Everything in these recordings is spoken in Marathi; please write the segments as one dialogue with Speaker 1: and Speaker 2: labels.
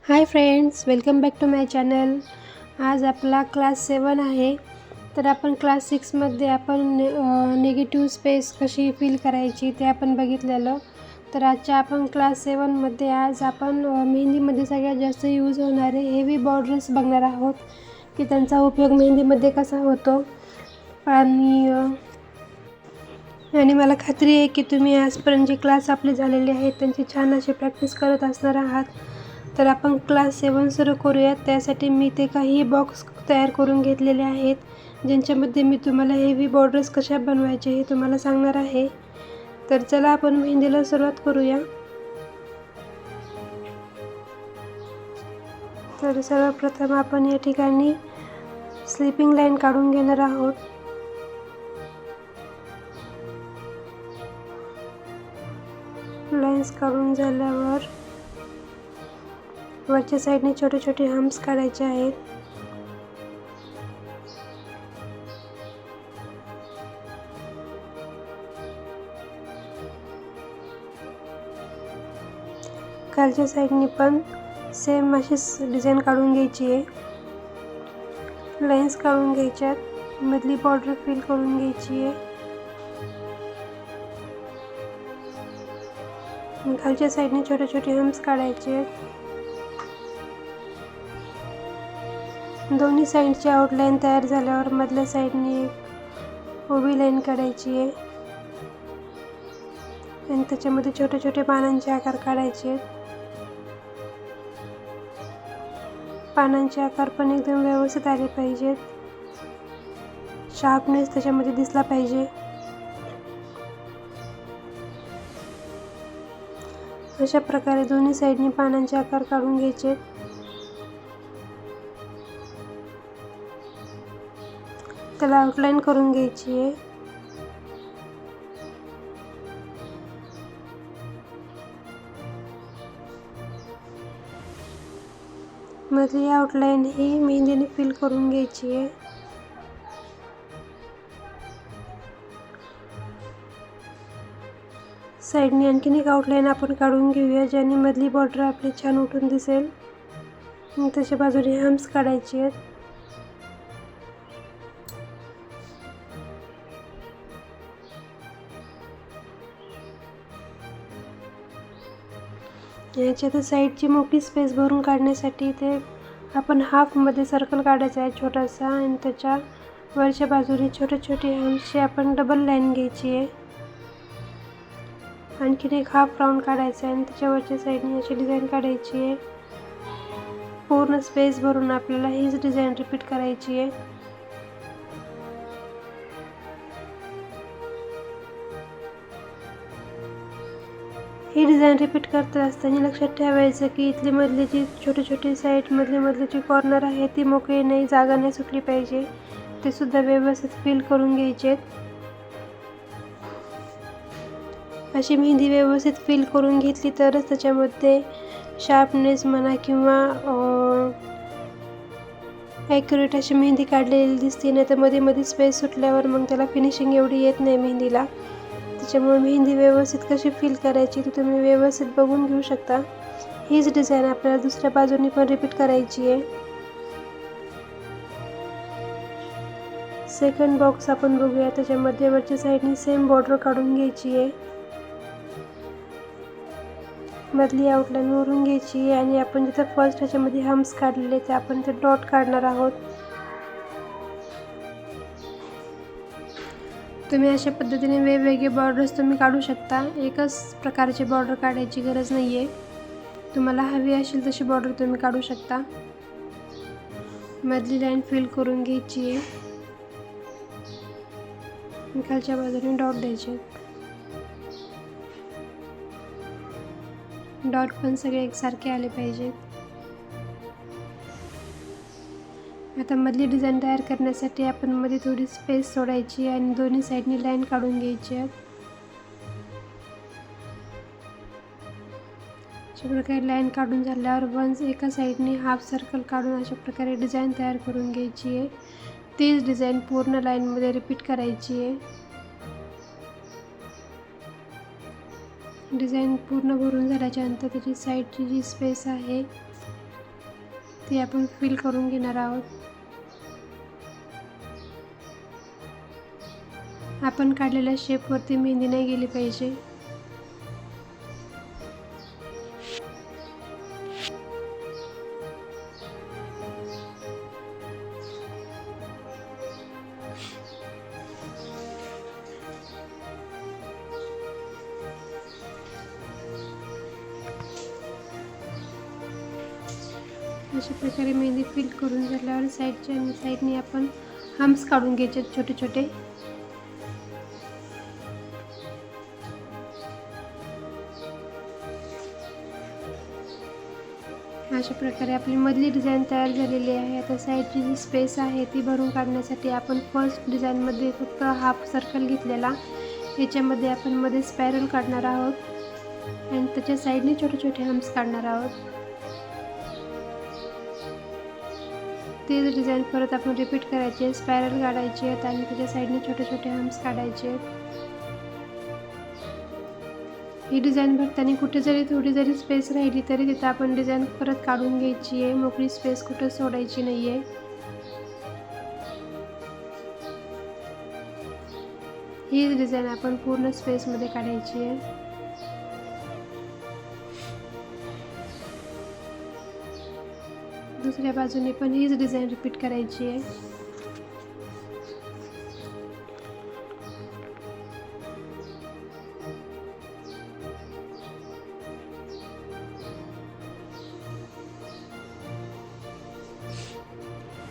Speaker 1: High friends, welcome back to my channel. आज आपला क्लास 7 आहे. तर आपण क्लास 6मध्ये आपण निगेटिव्ह स्पेस कशी फिल करायची ते आपण बघितलेलं. तर आजच्या आपण क्लास 7मध्ये आज आपण मेहंदीमध्ये सगळ्यात जास्त यूज होणारे हेवी बॉर्डर्स बघणार आहोत की त्यांचा उपयोग मेहंदीमध्ये कसा होतो. आणि मला खात्री आहे की तुम्ही आजपर्यंत जे क्लास आपले झालेले आहेत त्यांची छान अशी प्रॅक्टिस करत असणार आहात. तर आपण क्लास 7 सुरू करूयात. त्यासाठी मी ते काही बॉक्स तयार करून घेतलेले आहेत ज्यांच्यामध्ये मी तुम्हाला हेवी बॉर्डर्स कशा बनवायचे हे तुम्हाला सांगणार आहे. तर चला आपण मेहंदीला सुरुवात करूया. तर सर्वप्रथम आपण या ठिकाणी स्लिपिंग लाईन काढून घेणार आहोत. लाईन्स काढून झाल्यावर वरच्या साईडने छोटे छोटे हम्प्स काढायचे आहेत. खालच्या साईडने पण सेम अशीच डिझाईन काढून घ्यायची आहे. लाईन्स काढून घ्यायच्यात, मधली बॉर्डर फिल करून घ्यायची आहे. खालच्या साईडने छोटे छोटे हम्प्स काढायचे आहेत. दोन्ही साईडची आउटलाईन तयार झाल्यावर मधल्या साईडने एक उभी लाईन काढायची आहे आणि त्याच्यामध्ये छोटे छोटे पानांचे आकार काढायचे आहेत. पानांचे आकार पण एकदम व्यवस्थित आले पाहिजेत. शार्पनेस त्याच्यामध्ये दिसला पाहिजे. अशा प्रकारे दोन्ही साईडनी पानांचे आकार काढून घ्यायचे. त्याला आउटलाईन करून घ्यायची आहे. मधली आउटलाईन ही मेहंदीने फिल करून घ्यायची आहे. साईडने आणखीन एक आउटलाईन आपण काढून घेऊया ज्याने मधली बॉर्डर आपली छान उठून दिसेल. त्याच्या बाजूने हम्प्स काढायचे आहेत. याच्यात साईडची मोठी स्पेस भरून काढण्यासाठी ते आपण हाफमध्ये सर्कल काढायचा आहे छोटासा आणि त्याच्या वरच्या बाजूने छोटे छोटे हम्प्सची आपण डबल लाईन घ्यायची आहे. आणखीन एक हाफ राऊंड काढायचा आहे आणि त्याच्या वरच्या साईडने अशी डिझाईन काढायची आहे. पूर्ण स्पेस भरून आपल्याला हीच डिझाईन रिपीट करायची आहे. ही डिझाईन रिपीट करत असताना लक्षात ठेवायचं की इथली मधली जी छोटी छोटी साईड मधली जी कॉर्नर आहे ती मोकळी नाही, जागा नाही सुटली पाहिजे. ते सुद्धा व्यवस्थित फिल करून घ्यायचे. अशी मेहंदी व्यवस्थित फिल करून घेतली तरच त्याच्यामध्ये शार्पनेस म्हणा किंवा ॲक्युरेट अशी मेहंदी काढलेली दिसते. नाही तर मध्ये मध्ये स्पेस सुटल्यावर मग त्याला फिनिशिंग एवढी येत नाही मेहंदीला. त्याच्यामुळे मेहंदी व्यवस्थित कशी फिल करायची ती तुम्ही व्यवस्थित बघून घेऊ शकता. हीच डिझाईन आपल्याला दुसऱ्या बाजूने पण रिपीट करायची आहे. सेकंड बॉक्स आपण बघूया. त्याच्यामध्ये वरच्या साईडने सेम बॉर्डर काढून घ्यायची आहे. मधली आउटलाईन वरून घ्यायची आहे आणि आपण जिथं फर्स्ट ह्याच्यामध्ये हम्प्स काढलेले ते आपण ते डॉट काढणार आहोत. तुम्ही अशा पद्धतीने वेगवेगळे बॉर्डर्स तुम्ही काढू शकता. एकच प्रकारचे बॉर्डर काढायची गरज नाही आहे. तुम्हाला हवी असेल तशी बॉर्डर तुम्ही काढू शकता. मधली लाईन फिल करून घ्यायची आहे. खालच्या बाजूने डॉट द्यायचे. डॉट पण सगळे एकसारखे आले पाहिजेत. आता मधली डिझाईन तयार करण्यासाठी आपण मध्ये थोडी स्पेस सोडायची आणि दोन्ही साईडनी लाईन काढून घ्यायची आहे. अशा प्रकारे लाईन काढून झाल्यावर एका साईडने हाफ सर्कल काढून अशा प्रकारे डिझाईन तयार करून घ्यायची आहे. तीच डिझाईन पूर्ण लाईनमध्ये रिपीट करायची आहे. डिझाईन पूर्ण भरून झाल्याच्या नंतर त्याची साईडची जी स्पेस आहे ती आपण फिल करून घेणार आहोत. आपण काढलेल्या शेपवरती मेहंदी नाही गेली पाहिजे. अशा प्रकारे मेहंदी फिल करून झाल्यावर साईडने आपण हम्स काढून घ्यायचे छोटे छोटे. अशा प्रकारे आपली मधली डिझाईन तयार झालेली आहे. आता साईडची जी स्पेस आहे ती भरून काढण्यासाठी आपण फर्स्ट डिझाईनमध्ये फक्त हाफ सर्कल घेतलेला, याच्यामध्ये आपण मध्ये स्पायरल काढणार आहोत आणि त्याच्या साईडने छोटे छोटे हम्स काढणार आहोत. तेच डिझाईन परत आपण रिपीट करायचे, स्पायरल काढायचे आहेत आणि त्याच्या साईडने छोटे छोटे हम्स काढायचे आहेत. ही डिझाईन भरताना कुठे जरी थोडी जरी स्पेस राहिली तरी तिथं आपण डिझाईन परत काढून घ्यायची आहे. मोकळी स्पेस कुठे सोडायची नाही आहे. ही डिझाईन आपण पूर्ण स्पेसमध्ये काढायची आहे. दुसऱ्या बाजूने पण हीच डिझाईन रिपीट करायची आहे.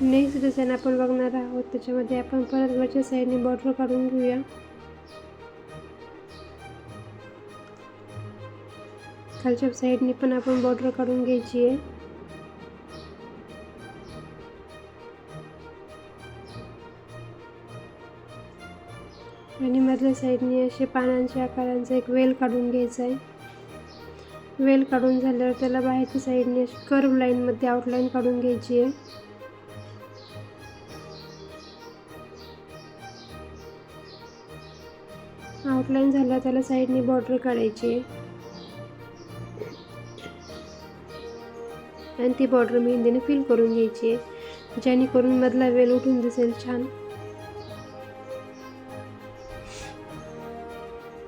Speaker 1: नेक्स्ट डिझाईन आपण बघणार आहोत, त्याच्यामध्ये आपण परत वरच्या साईडने बॉर्डर काढून घेऊया. खालच्या साईडने पण आपण बॉर्डर काढून घ्यायची आहे. आणि मधल्या साईडने असे पानांच्या आकारांचा एक वेल काढून घ्यायचा आहे. वेल काढून झाल्यावर त्याला बाहेरच्या साईडने अशी कर्व लाईनमध्ये आउटलाईन काढून घ्यायची आहे. आउटलाईन झाल्यावर त्याला साईडने बॉर्डर काढायची आहे आणि ती बॉर्डर मेहंदीने फिल करून घ्यायची आहे, जेणेकरून मधला वेल उठून दिसेल छान.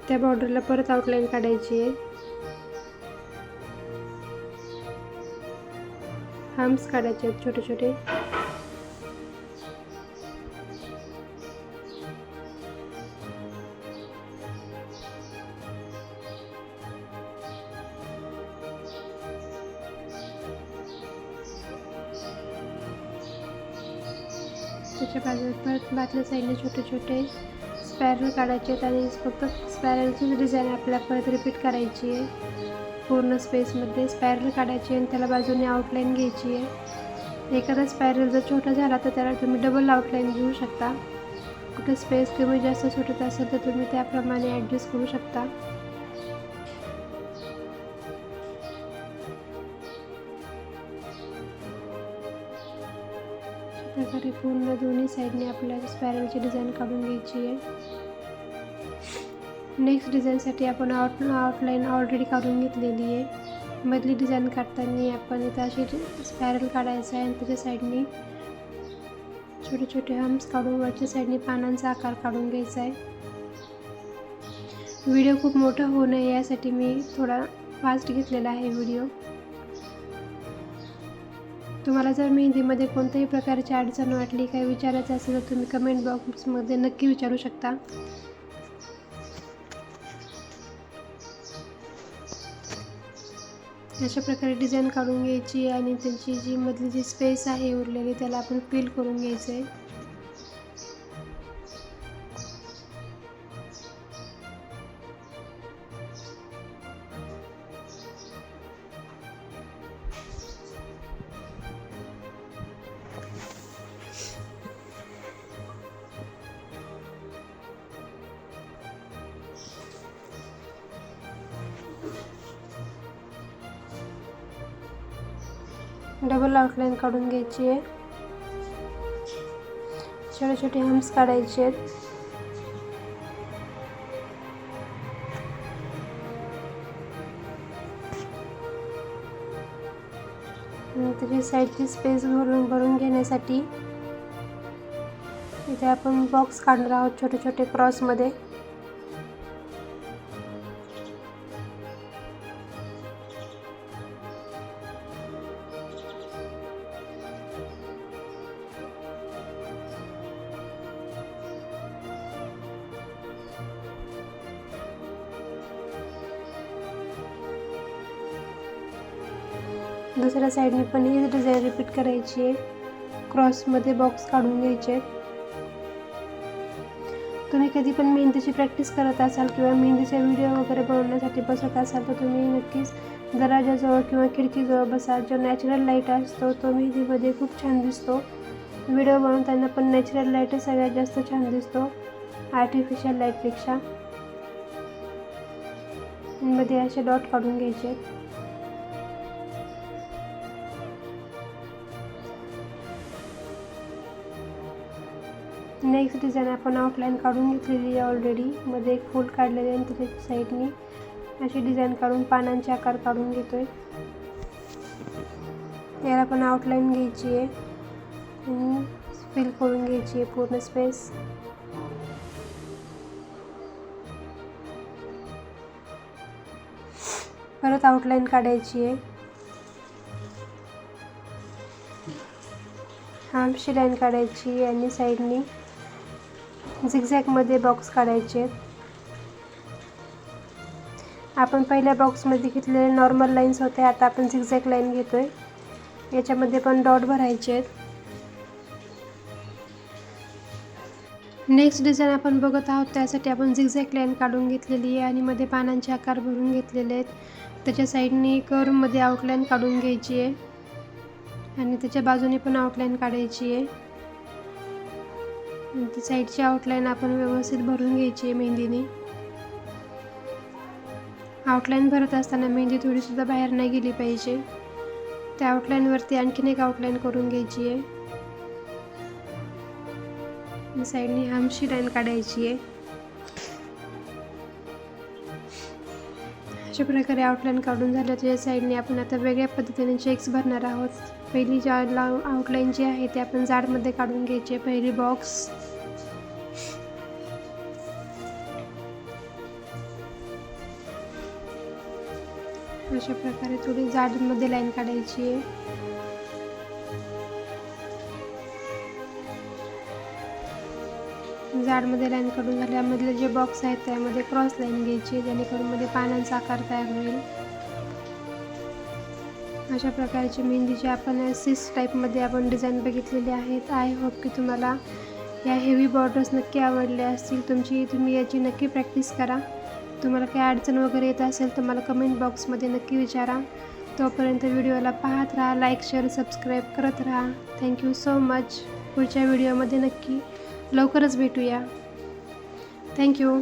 Speaker 1: त्या बॉर्डरला परत आउटलाईन काढायची आहे. हम्स काढायचे आहेत छोटे छोटे. त्याच्या बाजूला परत बाजूच्या साईडने छोटे छोटे स्पायरल काढायचे आहेत आणि फक्त स्पायरलची डिझाईन आपल्याला परत रिपीट करायची आहे. पूर्ण स्पेसमध्ये स्पायरल काढायची आणि त्याला बाजूने आउटलाईन घ्यायची आहे. एखादा स्पायरल जर छोटा झाला तर त्याला तुम्ही डबल आउटलाईन घेऊ शकता. कुठे स्पेस कमी जास्त सुटत असेल तर तुम्ही त्याप्रमाणे ॲडजस्ट करू शकता. प्रकारे पूर्ण दोन्ही साईडने आपल्याला स्पायरलची डिझाईन काढून घ्यायची आहे. नेक्स्ट डिझाईनसाठी आपण आउटलाईन ऑलरेडी काढून घेतलेली आहे. मधली डिझाईन काढताना आपण इथं अशी स्पायरल काढायचं आहे आणि त्याच्या साईडने छोटे छोटे हम्स काढून वरच्या साईडने पानांचा आकार काढून घ्यायचा आहे. व्हिडिओ खूप मोठा होऊ नये यासाठी मी थोडा फास्ट घेतलेला आहे व्हिडिओ. तुम्हाला जर मेहंदीमध्ये कोणत्याही प्रकारची अडचण वाटली, काही विचारायचं असेल तर तुम्ही कमेंट बॉक्समध्ये नक्की विचारू शकता. अशा प्रकारे डिझाईन काढून घ्यायची आणि त्यांची जी मधली जी स्पेस आहे उरलेली त्याला आपण फिल करून घ्यायचं आहे. डबल आउटलाईन काढून घ्यायची आहे. छोटे छोटे हम्स काढायचे आहेत. त्याची साईडची स्पेस भरून घेण्यासाठी इथे आपण बॉक्स काढणार आहोत छोटे छोटे क्रॉसमध्ये. दुसऱ्या साईडने पण हीच डिझाईन रिपीट करायची आहे. क्रॉसमध्ये बॉक्स काढून घ्यायचे. तुम्ही कधी पण मेहंदीची प्रॅक्टिस करत असाल किंवा मेहंदीचे व्हिडिओ वगैरे बनवण्यासाठी बसत असाल तर तुम्ही नक्कीच दरवाजाजवळ किंवा खिडकीजवळ बसा. जो नॅचरल लाईट असतो तो मेहंदीमध्ये खूप छान दिसतो. व्हिडिओ बनवताना पण नॅचरल लाईटच सगळ्यात जास्त छान दिसतो आर्टिफिशियल लाईटपेक्षा. मध्ये असे डॉट काढून घ्यायचे. नेक्स्ट डिझाईन आपण आउटलाईन काढून घेतलेली आहे ऑलरेडी. मध्ये एक फूल काढलेले आहे आणि त्याच्या साईडनी अशी डिझाईन काढून पानांचे आकार काढून घेतोय. याला पण आउटलाईन घ्यायची आहे आणि फिल करून घ्यायची आहे पूर्ण स्पेस. परत आउटलाईन काढायची आहे. हार्मची लाईन काढायची आणि साईडनी झिगझॅगमध्ये बॉक्स काढायचे. आपण पहिल्या बॉक्समध्ये घेतलेले नॉर्मल लाईन्स होते, आता आपण झिगझॅग लाईन घेतोय. याच्यामध्ये पण डॉट भरायचे आहेत. नेक्स्ट डिझाईन आपण बघत आहोत त्यासाठी आपण झिगझॅग लाईन काढून घेतलेली आहे आणि मध्ये पानांचे आकार भरून घेतलेले आहेत. त्याच्या साईडने कर्वमध्ये आउटलाईन काढून घ्यायची आहे आणि त्याच्या बाजूने पण आउटलाईन काढायची आहे. ती साईडची आउटलाईन आपण व्यवस्थित भरून घ्यायची आहे मेहंदीने. आउटलाईन भरत असताना मेहंदी थोडीसुद्धा बाहेर नाही गेली पाहिजे. त्या आउटलाईनवरती आणखीन एक आउटलाईन करून घ्यायची आहे. साईडने हार्मची लाईन काढायची आहे. अशा प्रकारे आउटलाईन काढून झालं त्याच्या साईडने आपण आता वेगळ्या पद्धतीने चेक्स भरणार आहोत. पहिली जी आउटलाईन जी आहे ती आपण जाडमध्ये काढून घ्यायची आहे. पहिली बॉक्स अशा प्रकारे थोडी जाडमध्ये लाईन काढायची आहे. जाडमध्ये लाईन काढून झाल्यामधले जे बॉक्स आहेत त्यामध्ये क्रॉस लाईन घ्यायची जेणेकरून मध्ये पानांचा आकार तयार होईल. अशा प्रकारची मेहंदीची आपण सिस टाईपमध्ये आपण डिझाईन बघितलेली आहेत. आय होप की तुम्हाला या हेवी बॉर्डर्स नक्की आवडल्या असतील. तुम्ही याची नक्की प्रॅक्टिस करा. तुम्हाला काही अडचण वगैरे येत असेल तर मला कमेंट बॉक्समध्ये नक्की विचारा. तोपर्यंत व्हिडिओला पाहत राहा, लाईक शेअर सबस्क्राईब करत राहा. Thank you so much. पुढच्या व्हिडिओमध्ये नक्की लवकरच भेटूया. थँक्यू.